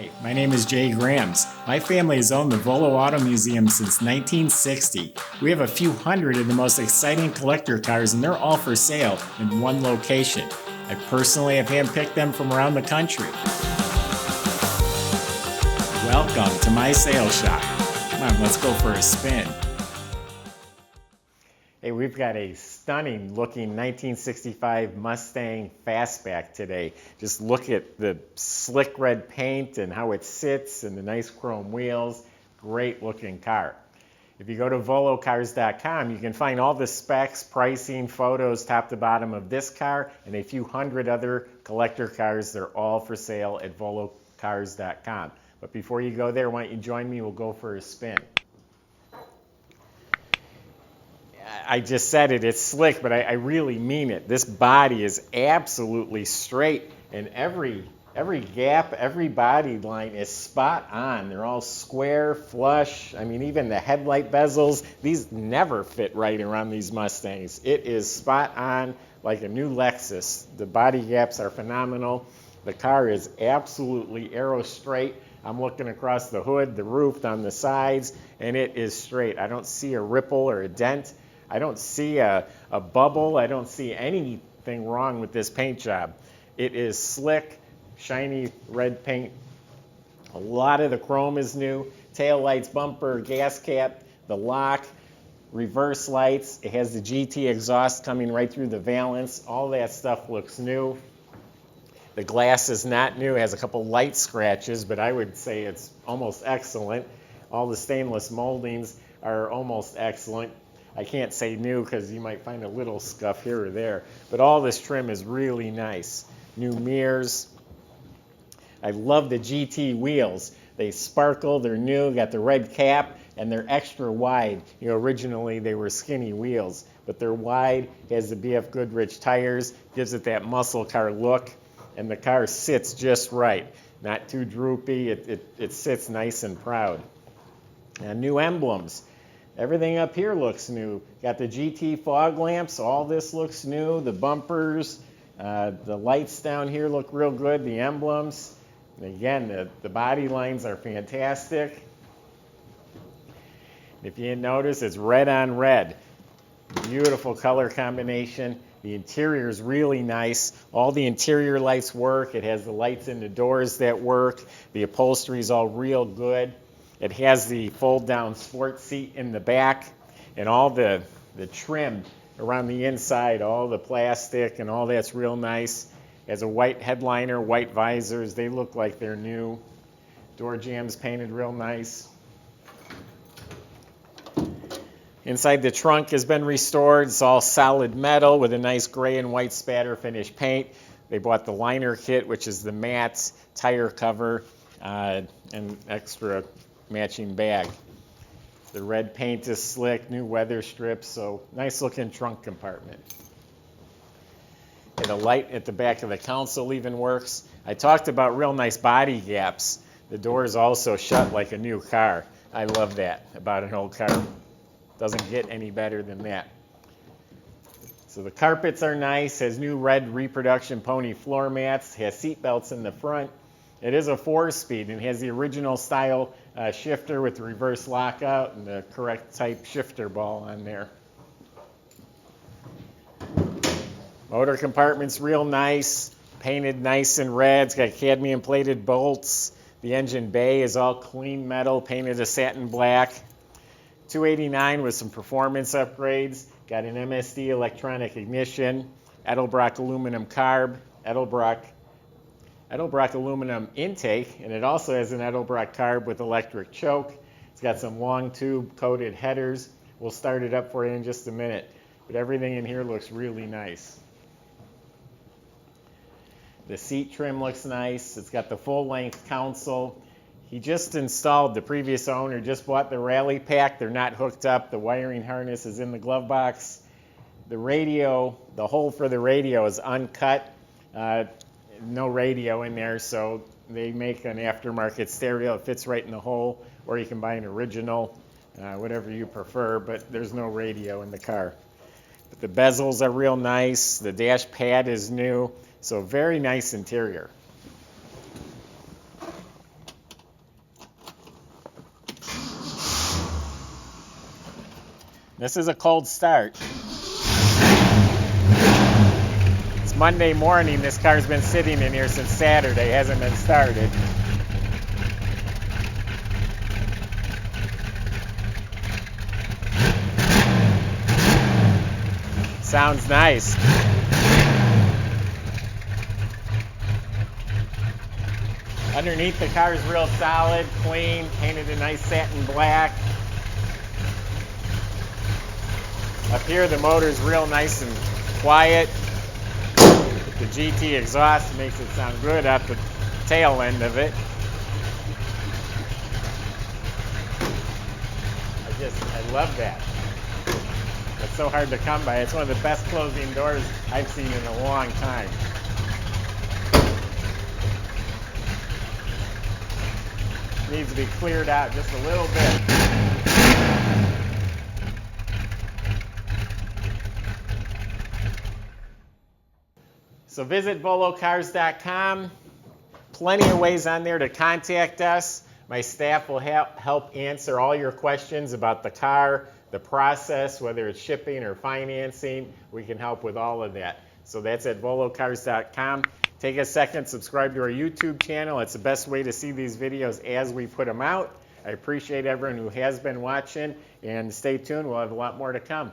Hi, my name is Jay Grams. My family has owned the Volo Auto Museum since 1960. We have a few hundred of the most exciting collector cars, and they're all for sale in one location. I personally have handpicked them from around the country. Welcome to my sales shop. Come on, let's go for a spin. Hey, we've got a stunning looking 1965 Mustang Fastback today. Just look at the slick red paint and how it sits and the nice chrome wheels. Great looking car. If you go to volocars.com, you can find all the specs, pricing, photos, top to bottom of this car and a few hundred other collector cars. They're all for sale at volocars.com. But before you go there, why don't you join me? We'll go for a spin. I just said it, it's slick, but I really mean it. This body is absolutely straight, and every gap, every body line is spot on. They're all square, flush. I mean, even the headlight bezels, these never fit right around these Mustangs. It is spot on like a new Lexus. The body gaps are phenomenal. The car is absolutely aero straight. I'm looking across the hood, the roof, on the sides, and it is straight. I don't see a ripple or a dent. I don't see a bubble. I don't see anything wrong with this paint job. It is slick, shiny red paint. A lot of the chrome is new. Tail lights, bumper, gas cap, the lock, reverse lights. It has the GT exhaust coming right through the valance. All that stuff looks new. The glass is not new. It has a couple light scratches, but I would say it's almost excellent. All the stainless moldings are almost excellent. I can't say new because you might find a little scuff here or there, but all this trim is really nice. New mirrors. I love the GT wheels. They sparkle, they're new, got the red cap, and they're extra wide. You know, originally they were skinny wheels, but they're wide. It has the BF Goodrich tires, gives it that muscle car look, and the car sits just right. Not too droopy, it sits nice and proud. And new emblems. Everything up here looks new. Got the GT fog lamps, all this looks new. The bumpers, the lights down here look real good, the emblems. And again, the body lines are fantastic. If you didn't notice, it's red on red. Beautiful color combination. The interior is really nice. All the interior lights work. It has the lights in the doors that work. The upholstery is all real good. It has the fold-down sport seat in the back, and all the trim around the inside, all the plastic and all that's real nice. It has a white headliner, white visors. They look like they're new. Door jambs painted real nice. Inside the trunk has been restored. It's all solid metal with a nice gray and white spatter finish paint. They bought the liner kit, which is the matte tire cover and extra matching bag. The red paint is slick, new weather strips, so nice looking trunk compartment. And the light at the back of the console even works. I talked about real nice body gaps. The doors also shut like a new car. I love that about an old car. Doesn't get any better than that. So the carpets are nice, has new red reproduction pony floor mats, has seat belts in the front. It is a 4-speed and has the original style shifter with the reverse lockout and the correct type shifter ball on there. Motor compartment's real nice, painted nice and red. It's got cadmium plated bolts. The engine bay is all clean metal, painted a satin black. 289 with some performance upgrades. Got an MSD electronic ignition, Edelbrock aluminum carb, Edelbrock aluminum intake, and it also has an Edelbrock carb with electric choke. It's got some long tube coated headers. We'll start it up for you in just a minute, but everything in here looks really nice. The seat trim looks nice. It's got the full-length console. He just installed, the previous owner just bought the rally pack. They're not hooked up. The wiring harness is in the glove box. The radio, the hole for the radio is uncut. No radio in there, so they make an aftermarket stereo. It fits right in the hole, or you can buy an original, whatever you prefer, but there's no radio in the car. But the bezels are real nice. The dash pad is new, so very nice interior. This is a cold start. It's Monday morning. This car's been sitting in here since Saturday. Hasn't been started. Sounds nice. Underneath, the car is real solid, clean, painted a nice satin black. Up here, the motor's real nice and quiet. The GT exhaust makes it sound good at the tail end of it. I love that. It's so hard to come by. It's one of the best closing doors I've seen in a long time. Needs to be cleared out just a little bit. So visit volocars.com. Plenty of ways on there to contact us. My staff will help answer all your questions about the car, the process, whether it's shipping or financing. We can help with all of that. So that's at volocars.com. Take a second, subscribe to our YouTube channel. It's the best way to see these videos as we put them out. I appreciate everyone who has been watching, and stay tuned. We'll have a lot more to come.